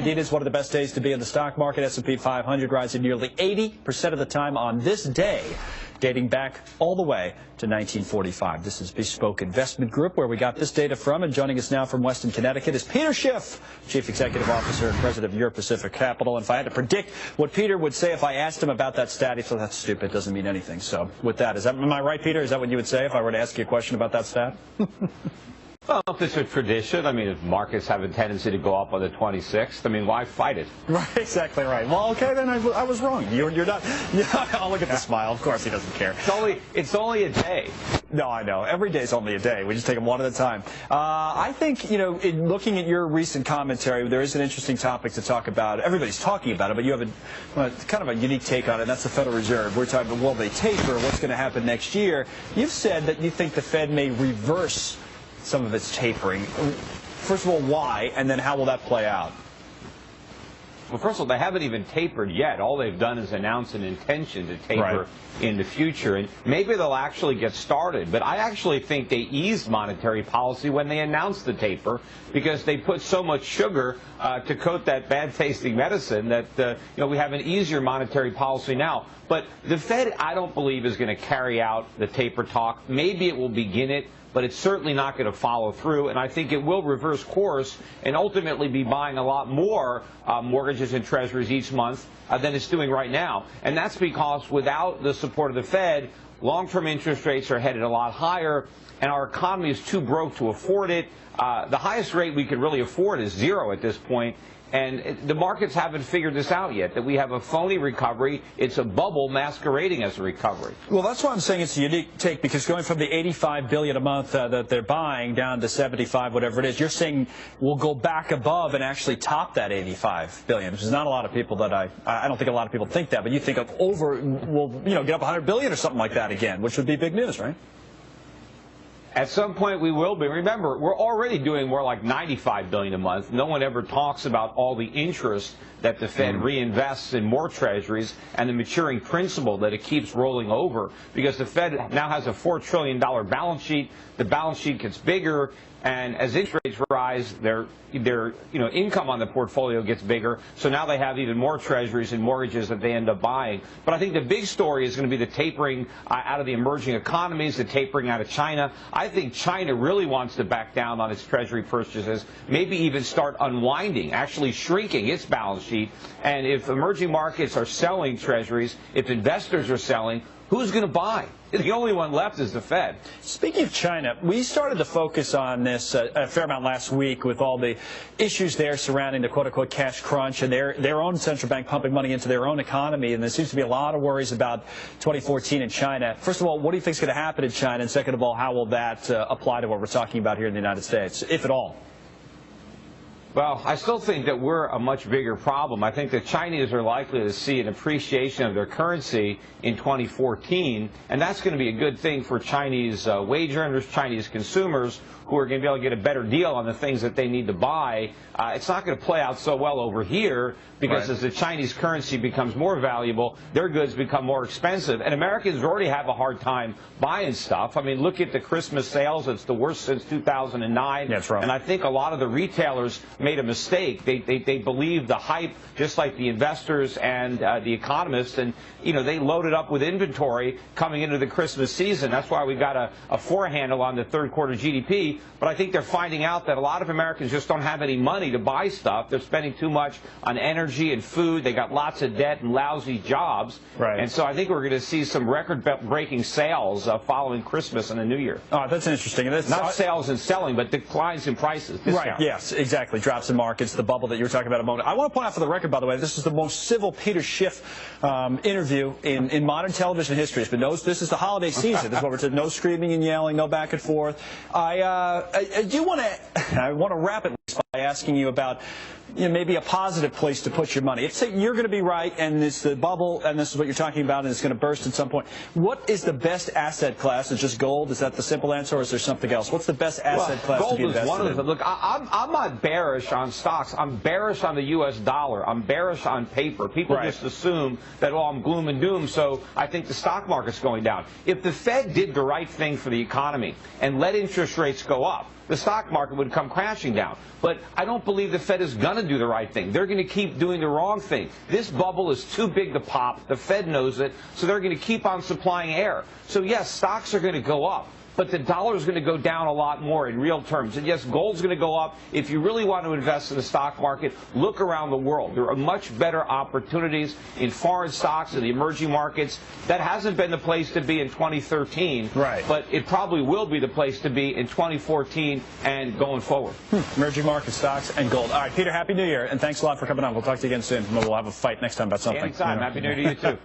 Indeed, it's one of the best days to be in the stock market. S&P 500 rising nearly 80% of the time on this day, dating back all the way to 1945. This is Bespoke Investment Group, where we got this data from. And joining us now from Weston, Connecticut is Peter Schiff, Chief Executive Officer and President of Euro Pacific Capital. And if I had to predict what Peter would say if I asked him about that stat, he'd say, that's stupid, doesn't mean anything. So with that, am I right, Peter? Is that what you would say if I were to ask you a question about that stat? Well, if it's a tradition, I mean, if markets have a tendency to go up on the 26th, I mean, why fight it? Right, exactly right. Well, okay, then I was wrong. You're not. I'll look at the smile. Of course, he doesn't care. It's only a day. No, I know. Every day's only a day. We just take them one at a time. I think, in looking at your recent commentary, there is an interesting topic to talk about. Everybody's talking about it, but you have kind of a unique take on it, and that's the Federal Reserve. We're talking about, will they taper? What's going to happen next year? You've said that you think the Fed may reverse some of its tapering. First of all, why? And then how will that play out? Well, first of all, they haven't even tapered yet. All they've done is announce an intention to taper in the future. And maybe they'll actually get started. But I actually think they eased monetary policy when they announced the taper, because they put so much sugar to coat that bad-tasting medicine that we have an easier monetary policy now. But the Fed, I don't believe, is going to carry out the taper talk. Maybe it will begin it, but it's certainly not going to follow through. And I think it will reverse course and ultimately be buying a lot more mortgages and treasuries each month than it's doing right now. And that's because without the support of the Fed, long-term interest rates are headed a lot higher, and our economy is too broke to afford it. The highest rate we could really afford is 0 at this point. And the markets haven't figured this out yet, that we have a phony recovery. It's a bubble masquerading as a recovery. Well, that's why I'm saying it's a unique take, because going from the $85 billion a month that they're buying down to 75, whatever it is, you're saying we'll go back above and actually top that $85 billion, which is not a lot of people that I don't think a lot of people think that, but you think of we'll get up $100 billion or something like that again, which would be big news, right? At some point we will be. Remember, we're already doing more like $95 billion a month. No one ever talks about all the interest that the Fed reinvests in more treasuries and the maturing principal that it keeps rolling over, because the Fed now has a $4 trillion balance sheet. The balance sheet gets bigger, and as interest rates rise, their income on the portfolio gets bigger. So now they have even more treasuries and mortgages that they end up buying. But I think the big story is going to be the tapering out of the emerging economies, the tapering out of China. I think China really wants to back down on its treasury purchases, maybe even start unwinding, actually shrinking its balance sheet. And if emerging markets are selling treasuries, if investors are selling, who's going to buy? The only one left is the Fed. Speaking of China, we started to focus on this a fair amount last week with all the issues there surrounding the quote-unquote cash crunch and their own central bank pumping money into their own economy. And there seems to be a lot of worries about 2014 in China. First of all, what do you think is going to happen in China? And second of all, how will that apply to what we're talking about here in the United States, if at all? Well, I still think that we're a much bigger problem. I think the Chinese are likely to see an appreciation of their currency in 2014, and that's going to be a good thing for Chinese wage earners, Chinese consumers, who are going to be able to get a better deal on the things that they need to buy. It's not going to play out so well over here, because as the Chinese currency becomes more valuable, their goods become more expensive. And Americans already have a hard time buying stuff. I mean, look at the Christmas sales. It's the worst since 2009. That's right. And I think a lot of the retailers made a mistake. They believed the hype, just like the investors and the economists, and they loaded up with inventory coming into the Christmas season. That's why we got a 4 handle on the third quarter GDP. But I think they're finding out that a lot of Americans just don't have any money to buy stuff. They're spending too much on energy and food. They got lots of debt and lousy jobs. Right. And so I think we're going to see some record-breaking sales following Christmas and the New Year. Oh, that's interesting. And that's not sales and selling, but declines in prices. Right, yes, exactly. Drops in markets, the bubble that you were talking about a moment. I want to point out for the record, by the way, this is the most civil Peter Schiff interview in modern television history. It's been this is the holiday season. This is what we're saying. No screaming and yelling, no back and forth. I do want to wrap it by asking you about maybe a positive place to put your money. If say you're going to be right, and it's the bubble, and this is what you're talking about, and it's going to burst at some point. What is the best asset class? Is it just gold? Is that the simple answer, or is there something else? What's the best asset class to be invested in? Gold is one of them. Look, I'm not bearish on stocks. I'm bearish on the U.S. dollar. I'm bearish on paper. People just assume that, I'm gloom and doom, so I think the stock market's going down. If the Fed did the right thing for the economy and let interest rates go up, the stock market would come crashing down. But but I don't believe the Fed is going to do the right thing. They're going to keep doing the wrong thing. This bubble is too big to pop. The Fed knows it, so they're going to keep on supplying air. So yes, stocks are going to go up, but the dollar is going to go down a lot more in real terms. And yes, gold's going to go up. If you really want to invest in the stock market, look around the world. There are much better opportunities in foreign stocks in the emerging markets. That hasn't been the place to be in 2013, right, but it probably will be the place to be in 2014 and going forward. Emerging market stocks and gold. All right, Peter, Happy New Year, and thanks a lot for coming on. We'll talk to you again soon. We'll have a fight next time about something. Anytime. Happy New Year to you, too.